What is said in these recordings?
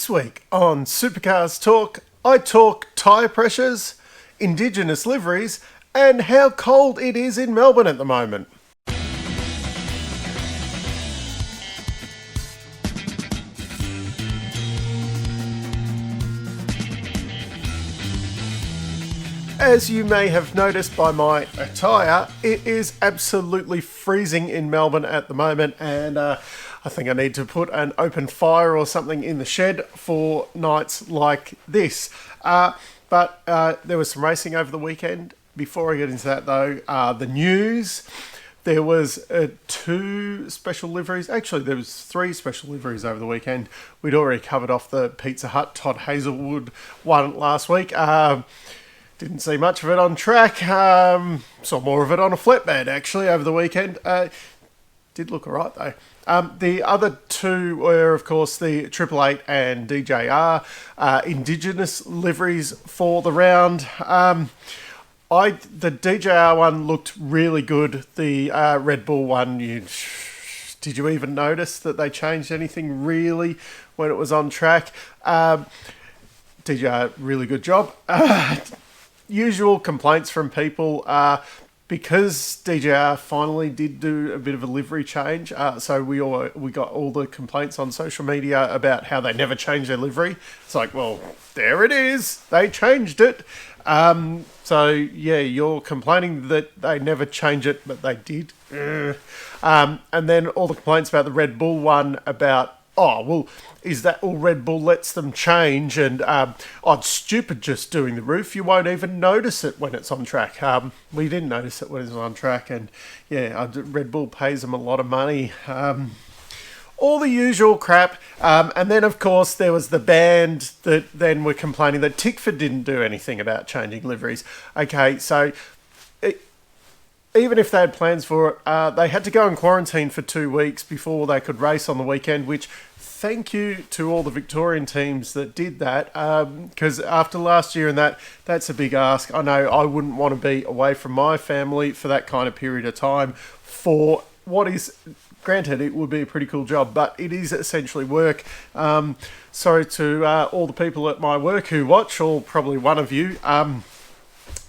This week on Supercars Talk, I talk tyre pressures, Indigenous liveries, and how cold it is in Melbourne at the moment. As you may have noticed by my attire, it is absolutely freezing in Melbourne at the moment, and I think I need to put an open fire or something in the shed for nights like this. But there was some racing over the weekend. Before I get into that though, the news, there was two special liveries. Actually, there was three special liveries over the weekend. We'd already covered off the Pizza Hut Todd Hazelwood one last week. Didn't see much of it on track. Saw more of it on a flatbed actually over the weekend. Did look alright though. The other two were, of course, the Triple 8 and DJR Indigenous liveries for the round. The DJR one looked really good. The Red Bull one, did you even notice that they changed anything really when it was on track? DJR, really good job. Usual complaints from people because DJR finally did do a bit of a livery change. So we got all the complaints on social media about how they never changed their livery. It's like, well, there it is. They changed it. So yeah, you're complaining that they never change it, but they did. And then all the complaints about the Red Bull one about, oh, well, is that all Red Bull lets them change? And, it's stupid just doing the roof. You won't even notice it when it's on track. We didn't notice it when it was on track. And, yeah, Red Bull pays them a lot of money. All the usual crap. And then, of course, there was the band that then were complaining that Tickford didn't do anything about changing liveries. Okay, so even if they had plans for it, they had to go in quarantine for 2 weeks before they could race on the weekend, which thank you to all the Victorian teams that did that, because after last year and that's a big ask. I know I wouldn't want to be away from my family for that kind of period of time for what is, granted, it would be a pretty cool job, but it is essentially work. Sorry to all the people at my work who watch, or probably one of you.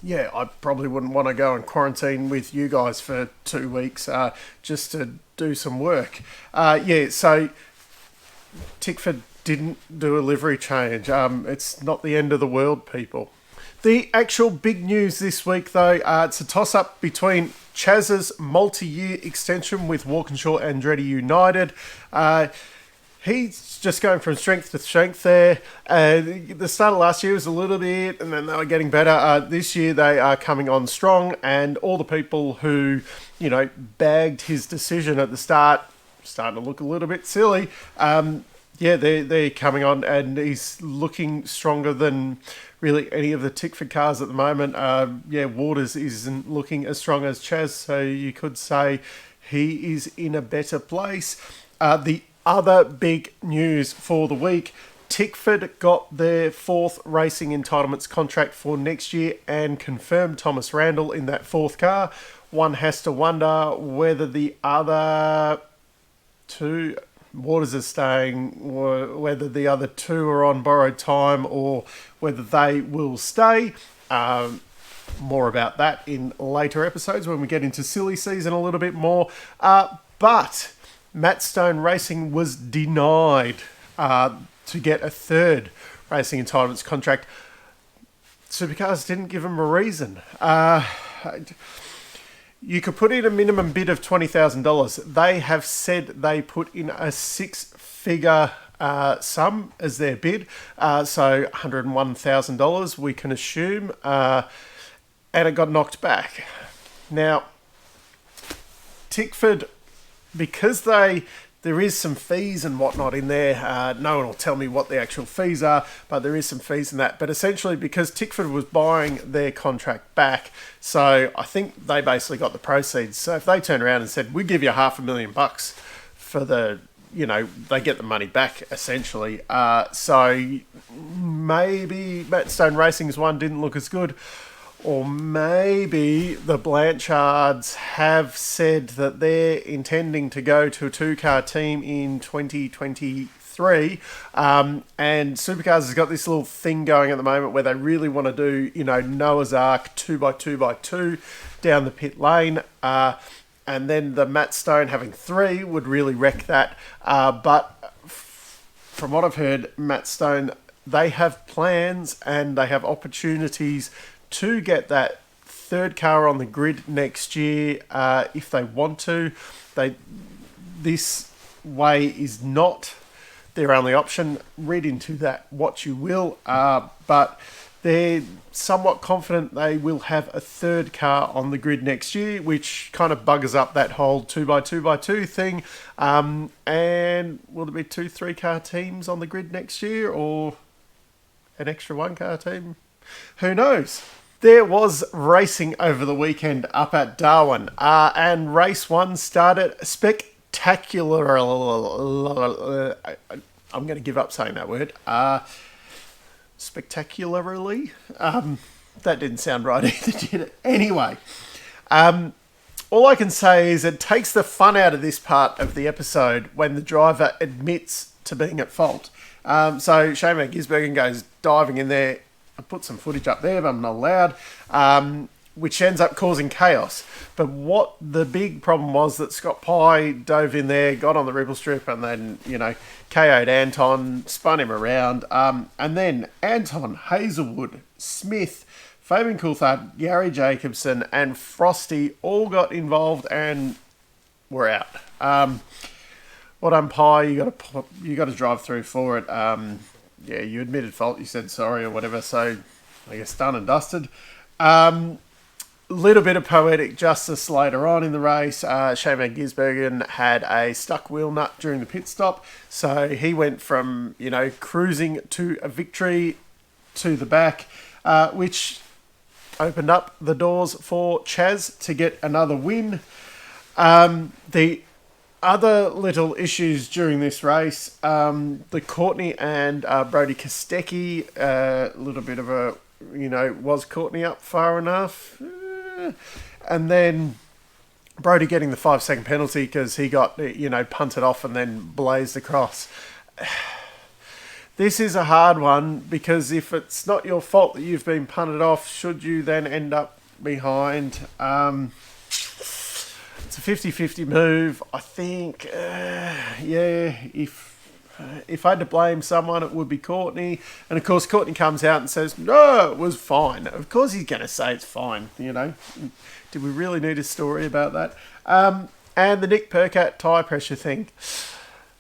Yeah, I probably wouldn't want to go in quarantine with you guys for 2 weeks just to do some work. So Tickford didn't do a livery change. It's not the end of the world, people. The actual big news this week, though, it's a toss-up between Chaz's multi-year extension with Walkinshaw Andretti United. He's just going from strength to strength there. The start of last year was a little bit, and then they were getting better. This year they are coming on strong, and all the people who, bagged his decision at the start, starting to look a little bit silly. They're coming on, and he's looking stronger than really any of the Tickford cars at the moment. Waters isn't looking as strong as Chaz, so you could say he is in a better place. The other big news for the week, Tickford got their fourth racing entitlements contract for next year and confirmed Thomas Randle in that fourth car. One has to wonder whether the other two, Waters is staying, whether the other two are on borrowed time or whether they will stay. More about that in later episodes when we get into silly season a little bit more. But Matt Stone Racing was denied to get a third racing entitlements contract. Supercars didn't give him a reason. You could put in a minimum bid of $20,000. They have said they put in a six-figure sum as their bid, so $101,000 we can assume, and it got knocked back. Now, Tickford, because there is some fees and whatnot in there. No one will tell me what the actual fees are, but there is some fees in that. But essentially, because Tickford was buying their contract back, so I think they basically got the proceeds. So if they turned around and said, we give you $500,000 for the, they get the money back, essentially. So maybe Matt Stone Racing's one didn't look as good. Or maybe the Blanchards have said that they're intending to go to a two-car team in 2023 3. And Supercars has got this little thing going at the moment where they really want to do, Noah's Ark 2x2x2 down the pit lane. And then the Matt Stone having 3 would really wreck that. But from what I've heard, Matt Stone, they have plans and they have opportunities to get that third car on the grid next year if they want to. This way is not their only option. Read into that what you will, but they're somewhat confident they will have a third car on the grid next year, which kind of buggers up that whole 2x2x2 thing. And will there be 2 3-car teams on the grid next year, or an extra 1-car team? Who knows? There was racing over the weekend up at Darwin, and race 1 started spectacular. I'm going to give up saying that word. Spectacularly. That didn't sound right either, did it? Anyway, all I can say is it takes the fun out of this part of the episode when the driver admits to being at fault. So Shane Van Gisbergen goes diving in there. I put some footage up there, but I'm not allowed, which ends up causing chaos. But what the big problem was that Scott Pye dove in there, got on the ripple strip, and then, KO'd Anton, spun him around. And then Anton, Hazelwood, Smith, Fabian Coulthard, Gary Jacobson, and Frosty all got involved and were out. What umpire, you got to drive through for it. Yeah, you admitted fault, you said sorry or whatever, so I guess done and dusted. Little bit of poetic justice later on in the race. Shane Van Gisbergen had a stuck wheel nut during the pit stop, so he went from, cruising to a victory to the back, which opened up the doors for Chaz to get another win. The other little issues during this race, the Courtney and Brody Kostecki, a little bit of a, was Courtney up far enough? And then Brody getting the 5-second penalty because he got, punted off and then blazed across. This is a hard one because if it's not your fault that you've been punted off, should you then end up behind? It's a 50-50 move. I think, if I had to blame someone, it would be Courtney. And, of course, Courtney comes out and says, no, it was fine. Of course he's going to say it's fine, Did we really need a story about that? And the Nick Percat tyre pressure thing.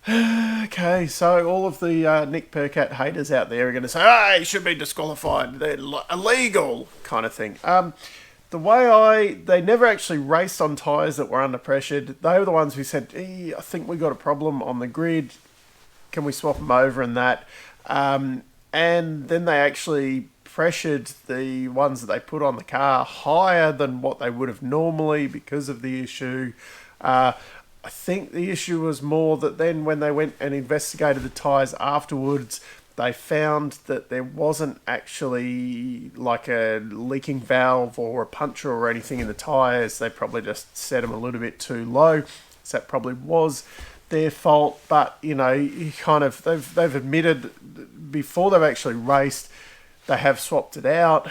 Okay, so all of the Nick Percat haters out there are going to say, hey, he should be disqualified. They're illegal kind of thing. They never actually raced on tyres that were under pressured. They were the ones who said, I think we got a problem on the grid. Can we swap them over and that? And then they actually pressured the ones that they put on the car higher than what they would have normally because of the issue. I think the issue was more that then when they went and investigated the tyres afterwards, they found that there wasn't actually like a leaking valve or a puncture or anything in the tyres. They probably just set them a little bit too low. So that probably was their fault. But, they've admitted before they've actually raced, they have swapped it out.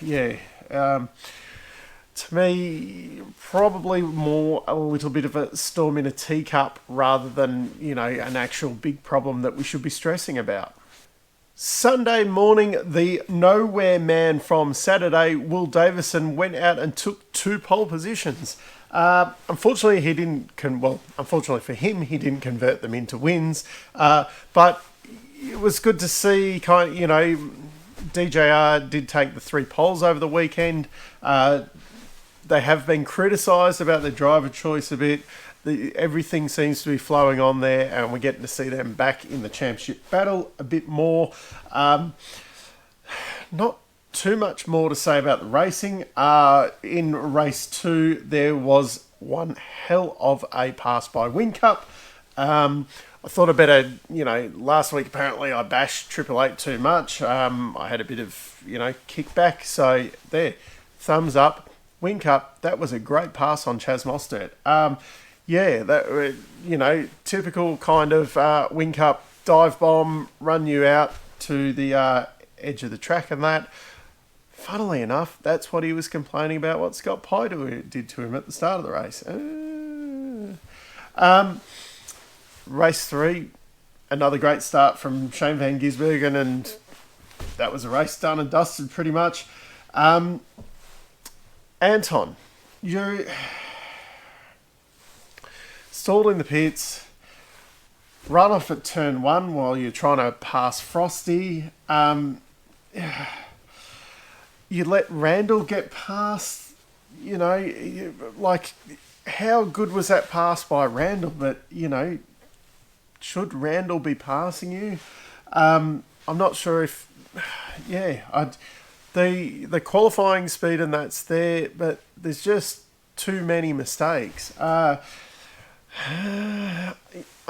Yeah. To me, probably more a little bit of a storm in a teacup rather than, an actual big problem that we should be stressing about. Sunday morning, the nowhere man from Saturday, Will Davison, went out and took 2 pole positions. Unfortunately, unfortunately for him, he didn't convert them into wins. But it was good to see, DJR did take the 3 poles over the weekend. They have been criticised about their driver choice a bit. Everything seems to be flowing on there, and we're getting to see them back in the championship battle a bit more. Not too much more to say about the racing. In race 2, there was one hell of a pass by Whincup. I thought I'd better, last week apparently I bashed Triple Eight too much. I had a bit of, kickback. So there, thumbs up. Whincup, that was a great pass on Chaz Mostert. Typical kind of Whincup dive bomb, run you out to the edge of the track and that. Funnily enough, that's what he was complaining about what Scott Pye did to him at the start of the race. Race 3, another great start from Shane van Gisbergen, and that was a race done and dusted pretty much. Anton, you stalled in the pits, run off at turn 1 while you're trying to pass Frosty. You let Randle get past, like, how good was that pass by Randle? But, should Randle be passing you? I'm not sure if, the qualifying speed and that's there, but there's just too many mistakes. I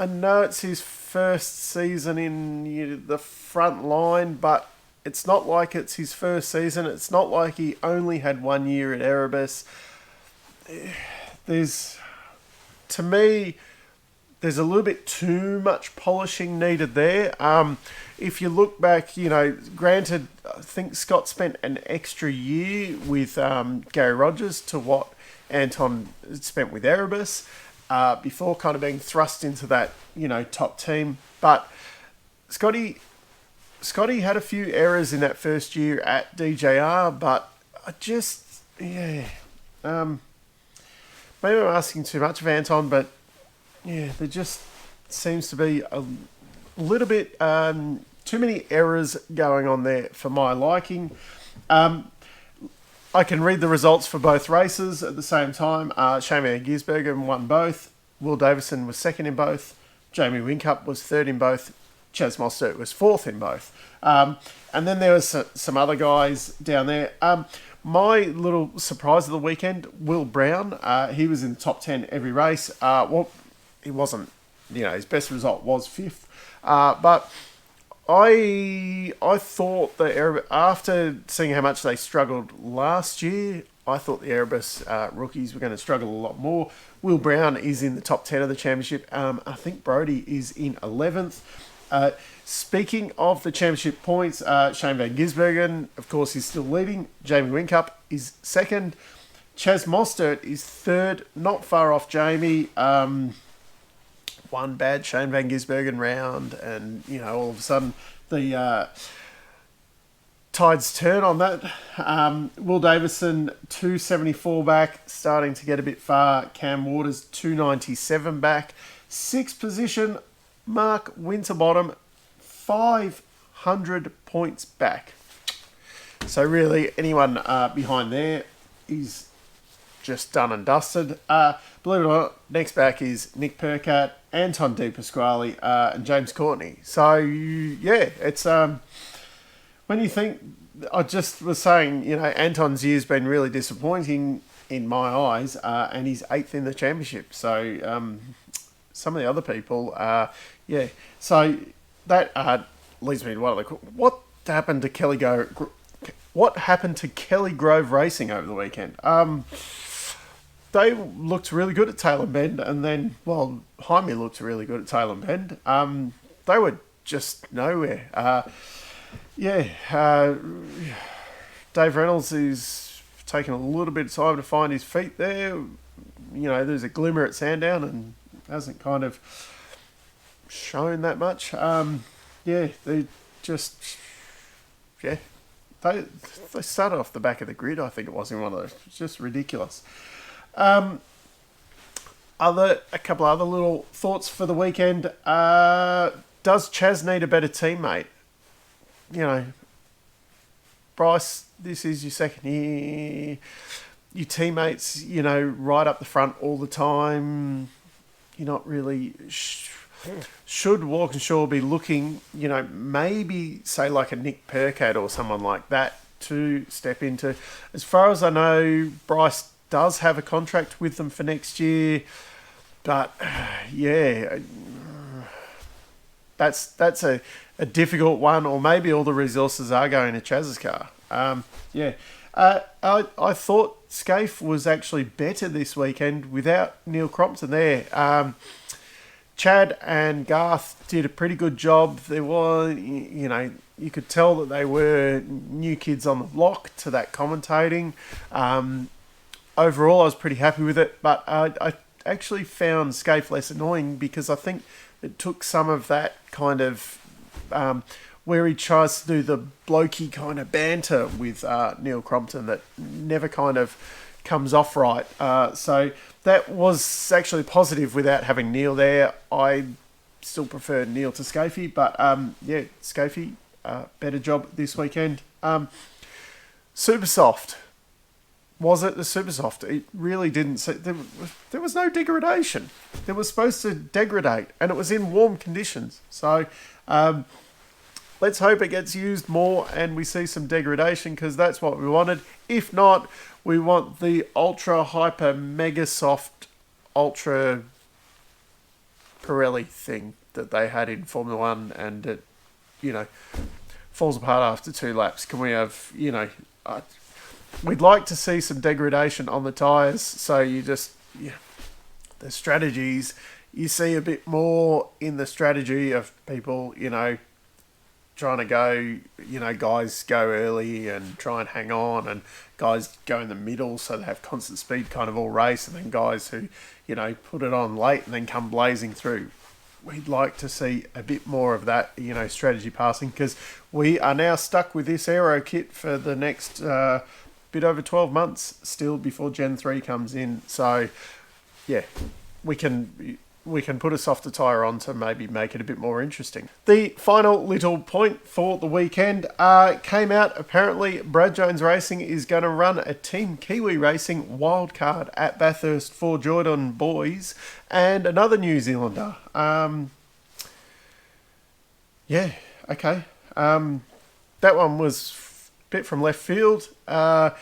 know it's his first season in the front line, but it's not like it's his first season. It's not like he only had 1 year at Erebus. To me, there's a little bit too much polishing needed there. If you look back, granted, I think Scott spent an extra year with Gary Rogers to what Anton spent with Erebus before kind of being thrust into that, top team. But Scotty had a few errors in that first year at DJR, but maybe I'm asking too much of Anton, but there just seems to be a little bit too many errors going on there for my liking. I can read the results for both races at the same time. Shane van Gisbergen won both. Will Davison was second in both. Jamie Whincup was third in both. Chaz Mostert was fourth in both. And then there was some other guys down there. My little surprise of the weekend, Will Brown. He was in the top 10 every race. He wasn't, his best result was fifth. But I thought after seeing how much they struggled last year, I thought the Erebus rookies were going to struggle a lot more. Will Brown is in the top 10 of the championship. I think Brody is in 11th. Speaking of the championship points, Shane van Gisbergen, of course, is still leading. Jamie Whincup is second. Chaz Mostert is third, not far off Jamie. One bad Shane van Gisbergen round, and all of a sudden the tides turn on that. Will Davison 274 back, starting to get a bit far. Cam Waters 297 back. Sixth position, Mark Winterbottom 500 points back. So really, anyone behind there is just done and dusted. Believe it or not, next back is Nick Percat, Anton De Pasquale, and James Courtney. So it's when you think, I just was saying, Anton's year's been really disappointing in my eyes, and he's 8th in the championship. So some of the other people, So that leads me to what happened to Kelly Grove Racing over the weekend? They looked really good at Tailem Bend, and then, Jaime looked really good at Tailem Bend. They were just nowhere. Dave Reynolds is taking a little bit of time to find his feet there. There's a glimmer at Sandown and hasn't kind of shown that much. They just, they started off the back of the grid, I think it was, in one of those. It's just ridiculous. A couple other little thoughts for the weekend. Does Chaz need a better teammate? Bryce, this is your second year. Your teammates, right up the front all the time. You're not really... Should Walkinshaw be looking, maybe say like a Nick Percat or someone like that to step into? As far as I know, Bryce does have a contract with them for next year, but that's a difficult one, or maybe all the resources are going to Chaz's car. I thought Scaife was actually better this weekend without Neil Crompton there. Chad and Garth did a pretty good job. There was, you could tell that they were new kids on the block to that commentating. Overall, I was pretty happy with it, but I actually found Scaife less annoying because I think it took some of that kind of where he tries to do the blokey kind of banter with Neil Crompton that never kind of comes off right. So that was actually positive without having Neil there. I still prefer Neil to Scaife, but yeah, Scaife, better job this weekend. Super soft. Was it the super soft? It really didn't. There was no degradation. It was supposed to degrade, and it was in warm conditions. So let's hope it gets used more and we see some degradation, because that's what we wanted. If not, we want the ultra hyper mega soft ultra Pirelli thing that they had in Formula One, and it, falls apart after 2 laps. Can we have, we'd like to see some degradation on the tyres, so the strategies, you see a bit more in the strategy of people, trying to go, guys go early and try and hang on, and guys go in the middle so they have constant speed kind of all race, and then guys who, put it on late and then come blazing through. We'd like to see a bit more of that, strategy passing, because we are now stuck with this aero kit for the next bit over 12 months still before Gen 3 comes in. So, yeah, we can put a softer tyre on to maybe make it a bit more interesting. The final little point for the weekend came out. Apparently, Brad Jones Racing is going to run a Team Kiwi Racing wildcard at Bathurst for Jordan boys and another New Zealander. Yeah, okay. That one was a bit from left field. Yeah,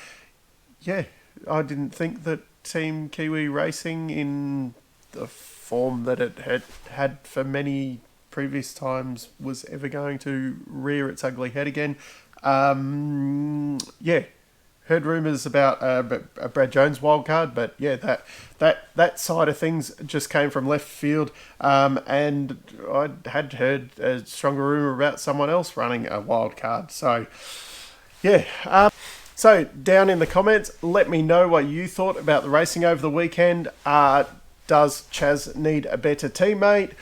I didn't think that Team Kiwi Racing in the form that it had for many previous times was ever going to rear its ugly head again. Yeah, heard rumours about a Brad Jones wildcard, but yeah, that side of things just came from left field. And I had heard a stronger rumour about someone else running a wildcard. So yeah. So down in the comments, let me know what you thought about the racing over the weekend. Does Chaz need a better teammate?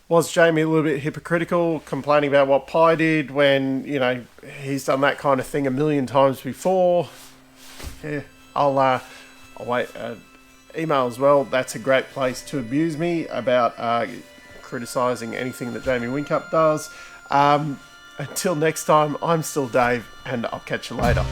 Was Jamie a little bit hypocritical, complaining about what Pye did when, he's done that kind of thing a million times before? Yeah, I'll wait. Email as well. That's a great place to abuse me about criticising anything that Jamie Whincup does. Until next time, I'm still Dave, and I'll catch you later.